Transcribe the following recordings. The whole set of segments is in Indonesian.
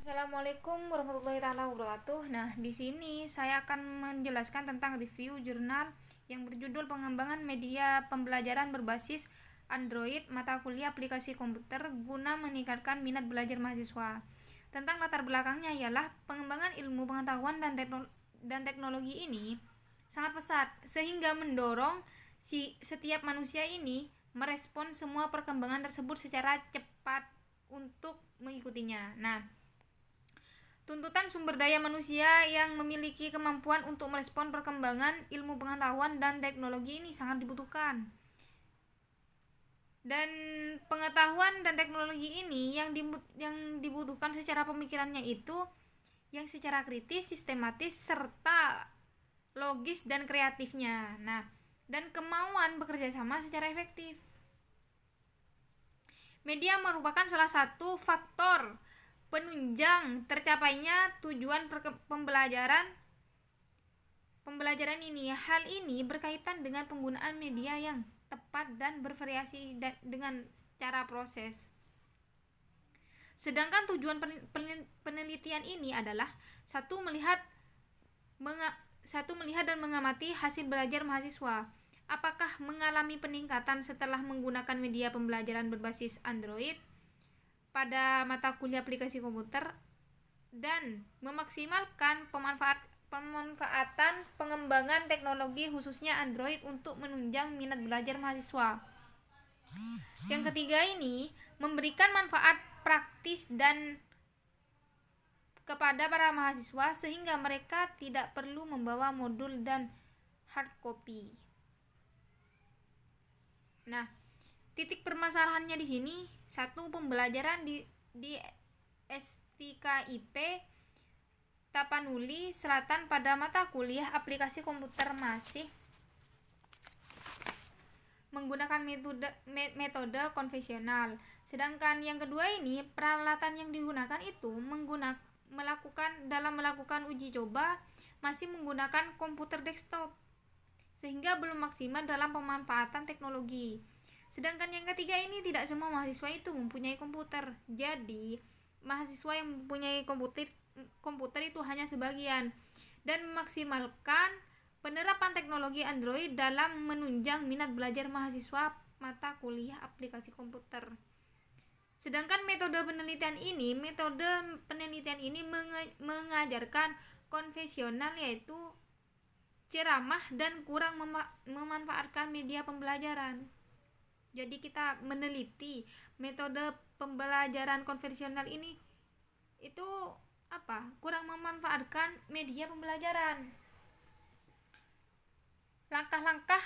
Assalamualaikum warahmatullahi taala wabarakatuh. Nah, di sini saya akan menjelaskan tentang review jurnal yang berjudul Pengembangan Media Pembelajaran Berbasis Android Mata Kuliah Aplikasi Komputer Guna Meningkatkan Minat Belajar Mahasiswa. Tentang latar belakangnya ialah pengembangan ilmu pengetahuan dan teknologi ini sangat pesat sehingga mendorong setiap manusia ini merespon semua perkembangan tersebut secara cepat untuk mengikutinya. Nah, tuntutan sumber daya manusia yang memiliki kemampuan untuk merespon perkembangan ilmu pengetahuan dan teknologi ini sangat dibutuhkan. Dan pengetahuan dan teknologi ini yang dibutuhkan secara pemikirannya itu yang secara kritis, sistematis, serta logis dan kreatifnya. Nah, dan kemauan bekerja sama secara efektif. Media merupakan salah satu faktor penunjang tercapainya tujuan pembelajaran ini. Hal ini berkaitan dengan penggunaan media yang tepat dan bervariasi dengan cara proses. Sedangkan tujuan penelitian ini adalah melihat dan mengamati hasil belajar mahasiswa. Apakah mengalami peningkatan setelah menggunakan media pembelajaran berbasis Android pada mata kuliah aplikasi komputer, dan memaksimalkan pemanfaatan pengembangan teknologi khususnya Android untuk menunjang minat belajar mahasiswa. Yang ketiga ini memberikan manfaat praktis dan kepada para mahasiswa sehingga mereka tidak perlu membawa modul dan hard copy. Nah, titik permasalahannya di sini pembelajaran di STKIP Tapanuli Selatan pada mata kuliah aplikasi komputer masih menggunakan metode konvensional. Sedangkan yang kedua ini peralatan yang digunakan itu melakukan uji coba masih menggunakan komputer desktop sehingga belum maksimal dalam pemanfaatan teknologi. Sedangkan yang ketiga ini tidak semua mahasiswa itu mempunyai komputer. Jadi, mahasiswa yang mempunyai komputer itu hanya sebagian, dan memaksimalkan penerapan teknologi Android dalam menunjang minat belajar mahasiswa mata kuliah aplikasi komputer. Sedangkan metode penelitian ini mengajarkan konvensional, yaitu ceramah dan kurang memanfaatkan media pembelajaran. Jadi kita meneliti metode pembelajaran konvensional ini itu kurang memanfaatkan media pembelajaran. Langkah-langkah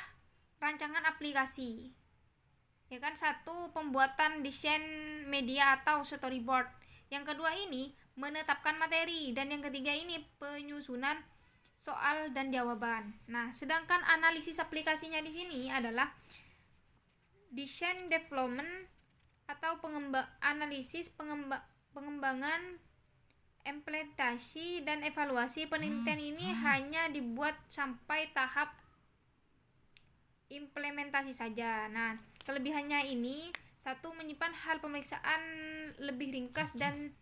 rancangan aplikasi. Ya kan, pembuatan desain media atau storyboard. Yang kedua ini menetapkan materi, dan yang ketiga ini penyusunan soal dan jawaban. Nah, sedangkan analisis aplikasinya di sini adalah design development atau analisis pengembangan, implementasi dan evaluasi. Penelitian ini hanya dibuat sampai tahap implementasi saja. Nah, kelebihannya ini menyimpan hal pemeriksaan lebih ringkas dan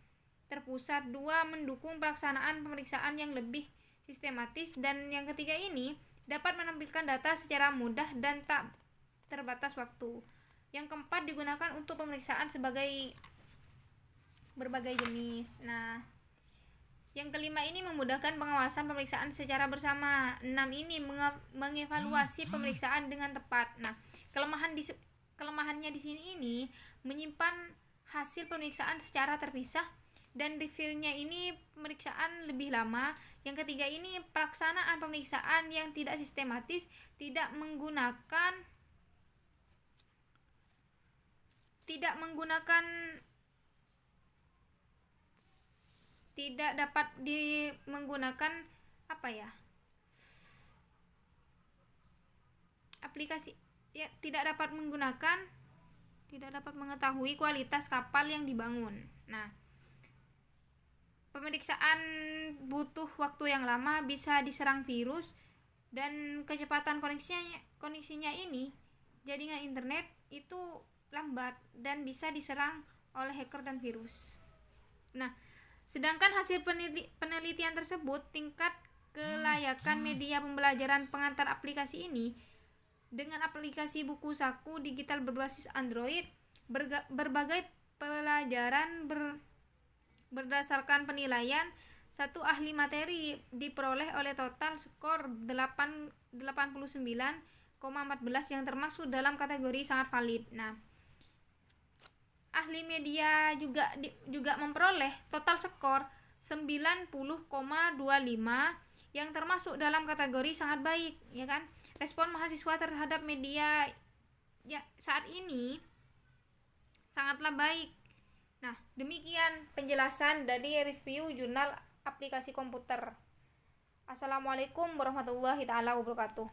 terpusat. 2, mendukung pelaksanaan pemeriksaan yang lebih sistematis, dan yang ketiga ini dapat menampilkan data secara mudah dan tak terbatas waktu. Yang keempat, digunakan untuk pemeriksaan sebagai berbagai jenis. Nah, yang kelima ini memudahkan pengawasan pemeriksaan secara bersama. 6 ini mengevaluasi pemeriksaan dengan tepat. Nah, kelemahannya di sini ini menyimpan hasil pemeriksaan secara terpisah, dan reviewnya ini pemeriksaan lebih lama. Yang ketiga ini pelaksanaan pemeriksaan yang tidak sistematis, tidak dapat menggunakan aplikasi, ya, tidak dapat mengetahui kualitas kapal yang dibangun. Nah, pemeriksaan butuh waktu yang lama, bisa diserang virus, dan kecepatan koneksinya ini jaringan internet itu lambat dan bisa diserang oleh hacker dan virus. Nah, Sedangkan hasil penelitian tersebut, tingkat kelayakan media pembelajaran pengantar aplikasi ini dengan aplikasi buku saku digital berbasis Android, berbagai pelajaran berdasarkan penilaian satu ahli materi diperoleh oleh total skor 89,14 yang termasuk dalam kategori sangat valid. Nah, ahli media juga memperoleh total skor 90,25 yang termasuk dalam kategori sangat baik, ya kan? Respon mahasiswa terhadap media ya saat ini sangatlah baik. Nah, demikian penjelasan dari review jurnal aplikasi komputer. Assalamualaikum warahmatullahi taala wabarakatuh.